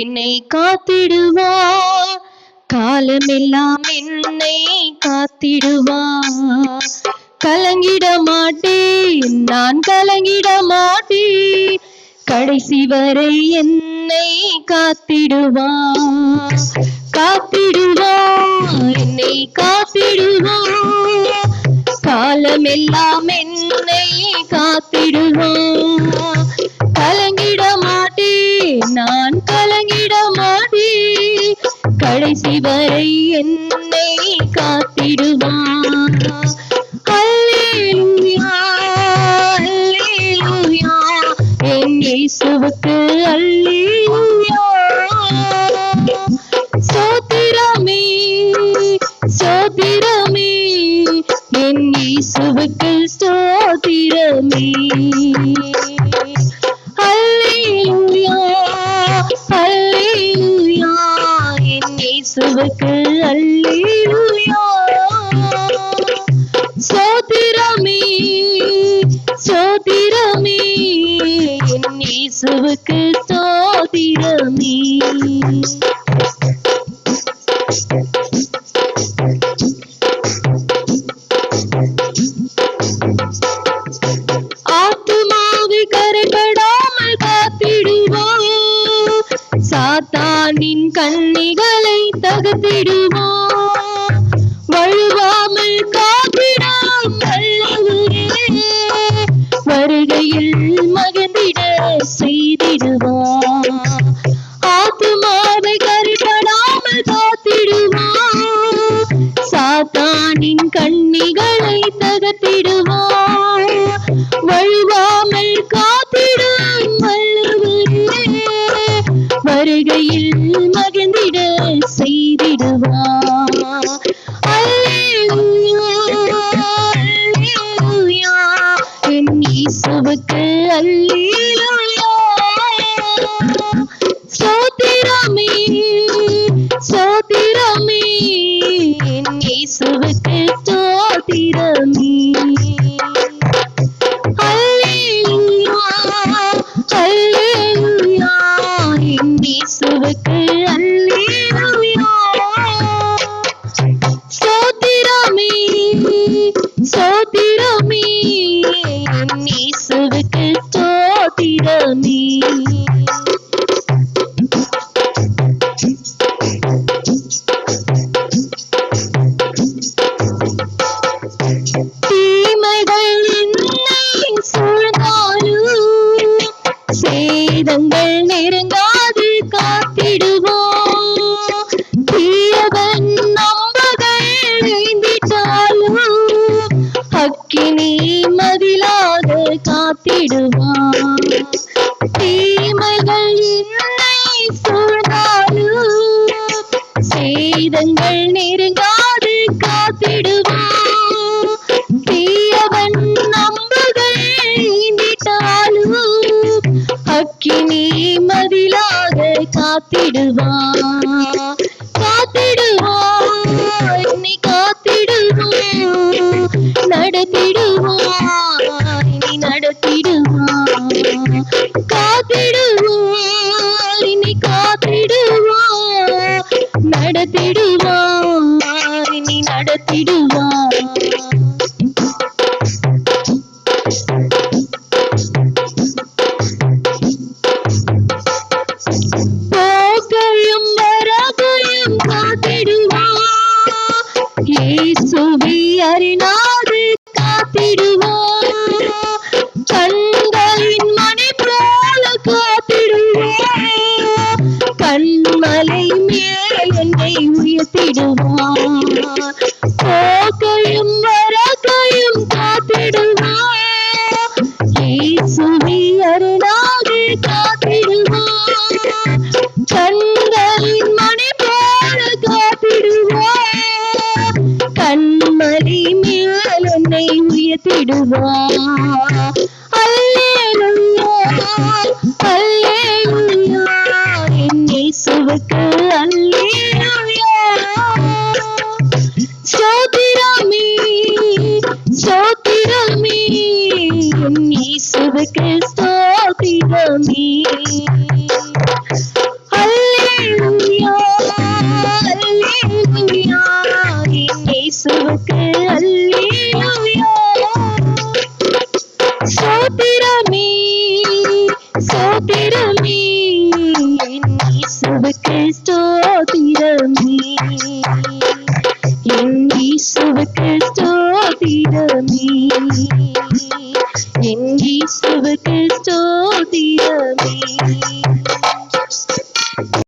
என்னை காத்திடுவார், காலமெல்லாம் என்னை காத்திடுவார். கலங்கிட மாட்டேன், நான் கலங்கிட மாட்டேன், கடைசி வரை என்னை காத்திடுவார். காத்திடுவார், என்னை காத்திடுவார், காலமெல்லாம் என்னை காத்திடுவார். கலங்கிட மாட்டேன், நான் கலங்கிட மாட்டேன், கடைசி வரை என்னை காத்திடுவார். அல்லேலூயா, அல்லேலூயா, என் இயேசுவுக்கு அல்லேலூயா. ஸ்தோத்திரமே, ஸ்தோத்திரமே, என் இயேசுவுக்கு ஸ்தோத்திரமே. அல்லேலூயா, அல்லேலூயா, என் இயேசுவுக்கு அல்லேலூயா. ஸ்தோத்திரமே, ஸ்தோத்திரமே, என் இயேசுவுக்கு ஸ்தோத்திரமே. ஆத்துமாவை கரைபடாமல் காத்திடுவார், சாத்தானின் கண்ணிகளை தகர்த்திடுவார். வழுவாமல் காத்திடாம் வல்லவரே, வருகையில் மகிழ்ந்திட செய்திடுவார். ஆத்துமாவை கரைபடாமல் காத்திடுவார், சாத்தானின் கண்ணிகளை தகர்த்திடுவார். வழுவாமல் காத்திடும் வல்லவரே, வருகையில் மகிழ்ந்திட செய்திடுவார். அல்லேலூயா, அல்லேலூயா, என் இயேசுவுக்கு அல்லேலூயா. ஸ்தோத்திரமே, ஸ்தோத்திரமே, என் இயேசுவுக்கு ஸ்தோத்திரமே. அல்லேலூயா, அல்லேலூயா, என் இயேசுவுக்கு அல்லேலூயா. ஸ்தோத்திரமே, ஸ்தோத்திரமே, என் இயேசுவுக்கு ஸ்தோத்திரமே. தீமைகள் என்னை சூழ்ந்தாலும் சேதங்கள் நெருங்காது காத்திடுவோம். தீயவன் நம்பகள் எழுந்திட்டாலும் அக்கினி மதிலாக காத்திடுவான். தீமைகள் என்னை சூழ்ந்தாலும் சேதங்கள் நெருங்காது காத்திடுவான். தீயவன் நம்புகள் நீண்டிட்டாலும் அக்கினி மதிலாக காத்திடுவான். காத்திடுவான், என்னை காத்திடுவான், நடத்திடுவான், இனி நடத்திடுவான். காத்திடுவான், இனி காத்திடுவான், நடத்திடுவான், இனி நடத்திடுவான். போகையும் வரகையும் காத்திடுவான், இயேசுவை அறிநாது காத்திடுவான். கண்களின் மணி போல காத்திடுவான், கண்மலை மேல் என்னை உயர்த்திடுவான். போகையும் வரகையும் காத்திடுவான், இயேசுவை அறிநாது காத்திடுவான். கண்களின் மணி போல காத்திடுவான், கண்மலை மேல் என்னை உயர்த்திடுவான். அல்லேலூயா, அல்லேலூயா, என் இயேசுவுக்கு அல்லேலூயா. ஸ்தோத்திரமே, ஸ்தோத்திரமே, என் இயேசுவுக்கு ஸ்தோத்திரமே. ஸ்தோத்திரமே என் இயேசுவுக்கு ஸ்தோத்திரமே என் இயேசுவுக்கு ஸ்தோத்திரமே